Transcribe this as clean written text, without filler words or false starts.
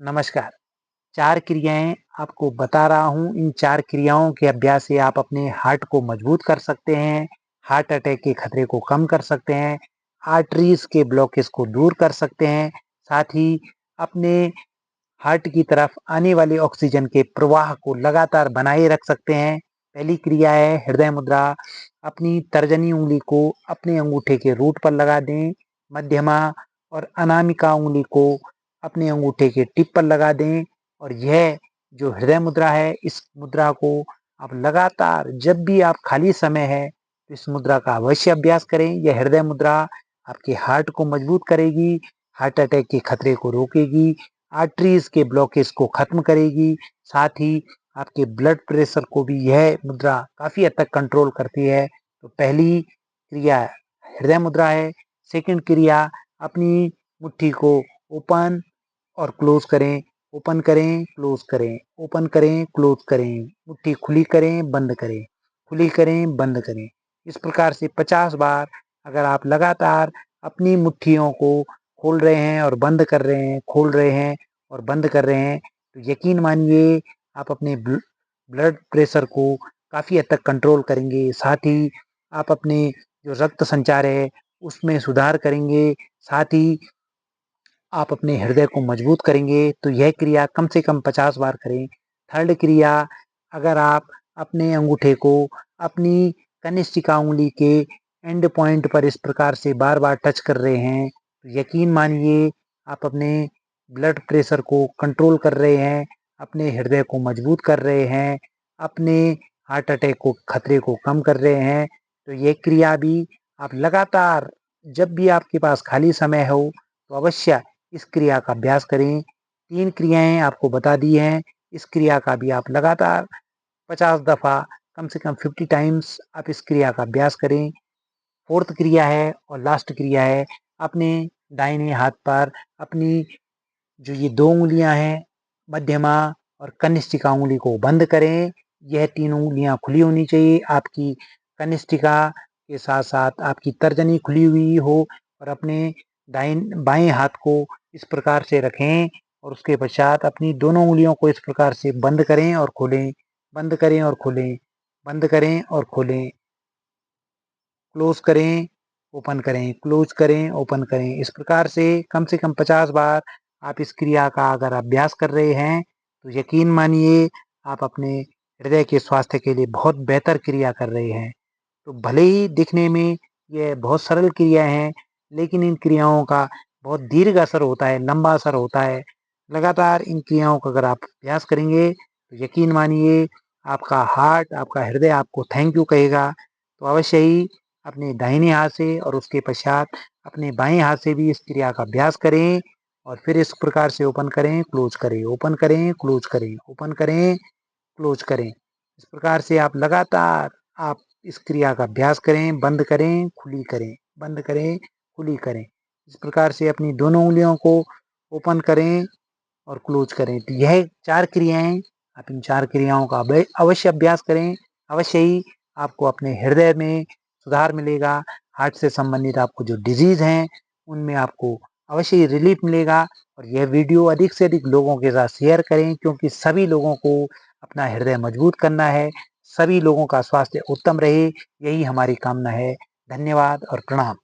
नमस्कार। 4 क्रियाएँ आपको बता रहा हूँ। इन 4 क्रियाओं के अभ्यास से आप अपने हार्ट को मजबूत कर सकते हैं, हार्ट अटैक के खतरे को कम कर सकते हैं, आर्टरीज़ के ब्लॉकेज को दूर कर सकते हैं, साथ ही अपने हार्ट की तरफ आने वाले ऑक्सीजन के प्रवाह को लगातार बनाए रख सकते हैं। पहली क्रिया है हृदय मुद्रा। अपनी तर्जनी उँगली को अपने अंगूठे के रूट पर लगा दें, मध्यमा और अनामिका उँगली को अपने अंगूठे के टिप पर लगा दें और यह जो हृदय मुद्रा है, इस मुद्रा को आप लगातार जब भी आप खाली समय है, तो इस मुद्रा का अवश्य अभ्यास करें। यह हृदय मुद्रा आपके हार्ट को मजबूत करेगी, हार्ट अटैक के खतरे को रोकेगी, आर्टरीज के ब्लॉकेज को खत्म करेगी, साथ ही आपके ब्लड प्रेशर को भी यह मुद्रा काफ़ी हद तक कंट्रोल करती है। तो पहली क्रिया हृदय मुद्रा है। सेकंड क्रिया अपनी मुट्ठी को ओपन और क्लोज करें, ओपन करें, क्लोज करें, ओपन करें, क्लोज करें, मुट्ठी खुली करें, बंद करें, खुली करें, बंद करें। इस प्रकार से 50 बार अगर आप लगातार अपनी मुट्ठियों को खोल रहे हैं और बंद कर रहे हैं, खोल रहे हैं और बंद कर रहे हैं, तो यकीन मानिए आप अपने ब्लड प्रेशर को काफ़ी हद तक कंट्रोल करेंगे। साथ ही आप अपने जो रक्त संचार है, उसमें सुधार करेंगे। साथ ही आप अपने हृदय को मजबूत करेंगे। तो यह क्रिया कम से कम 50 बार करें। थर्ड क्रिया अगर आप अपने अंगूठे को अपनी कनिष्ठिका उँगली के एंड पॉइंट पर इस प्रकार से बार-बार टच कर रहे हैं, तो यकीन मानिए आप अपने ब्लड प्रेशर को कंट्रोल कर रहे हैं, अपने हृदय को मजबूत कर रहे हैं, अपने हार्ट अटैक को खतरे को कम कर रहे हैं। तो ये क्रिया भी आप लगातार जब भी आपके पास खाली समय हो, तो अवश्य इस क्रिया का अभ्यास करें। 3 क्रियाएँ आपको बता दी हैं। इस क्रिया का भी आप लगातार 50 दफ़ा कम से कम 50 टाइम्स आप इस क्रिया का अभ्यास करें। फोर्थ क्रिया है और लास्ट क्रिया है, अपने दाहिने हाथ पर अपनी जो ये 2 उँगलियाँ हैं, मध्यमा और कनिष्ठिका उँगली को बंद करें। यह तीनों उँगलियाँ खुली होनी चाहिए। आपकी कनिष्ठिका के साथ-साथ आपकी तर्जनी खुली हुई हो और अपने बाएँ हाथ को इस प्रकार से रखें और उसके पश्चात अपनी दोनों उँगलियों को इस प्रकार से बंद करें और खोलें, बंद करें और खोलें, बंद करें और खोलें, क्लोज़ करें, ओपन करें, क्लोज़ करें, ओपन करें। इस प्रकार से कम 50 बार आप इस क्रिया का अगर अभ्यास कर रहे हैं, तो यकीन मानिए आप अपने हृदय के स्वास्थ्य के लिए बहुत बेहतर क्रिया कर रहे हैं। तो भले ही दिखने में ये बहुत सरल क्रिया हैं, लेकिन इन क्रियाओं का बहुत दीर्घ असर होता है, लंबा असर होता है। लगातार इन क्रियाओं का अगर आप अभ्यास करेंगे, तो यकीन मानिए आपका हार्ट, आपका हृदय आपको थैंक यू कहेगा। तो अवश्य ही अपने दाहिने हाथ से और उसके पश्चात अपने बाएँ हाथ से भी इस क्रिया का अभ्यास करें और फिर इस प्रकार से ओपन करें, क्लोज़ करें, ओपन करें, क्लोज़ करें, ओपन करें, क्लोज़ करें। इस प्रकार से आप लगातार आप इस क्रिया का अभ्यास करें, बंद करें, खुली करें, बंद करें, खुली करें। इस प्रकार से अपनी दोनों उँगलियों को ओपन करें और क्लोज़ करें। तो यह 4 क्रियाएँ, आप इन 4 क्रियाओं का अवश्य अभ्यास करें। अवश्य ही आपको अपने हृदय में सुधार मिलेगा। हार्ट से संबंधित आपको जो डिज़ीज़ हैं, उनमें आपको अवश्य ही रिलीफ़ मिलेगा और यह वीडियो अधिक से अधिक लोगों के साथ शेयर करें क्योंकि सभी लोगों को अपना हृदय मजबूत करना है। सभी लोगों का स्वास्थ्य उत्तम रहे, यही हमारी कामना है। धन्यवाद और प्रणाम।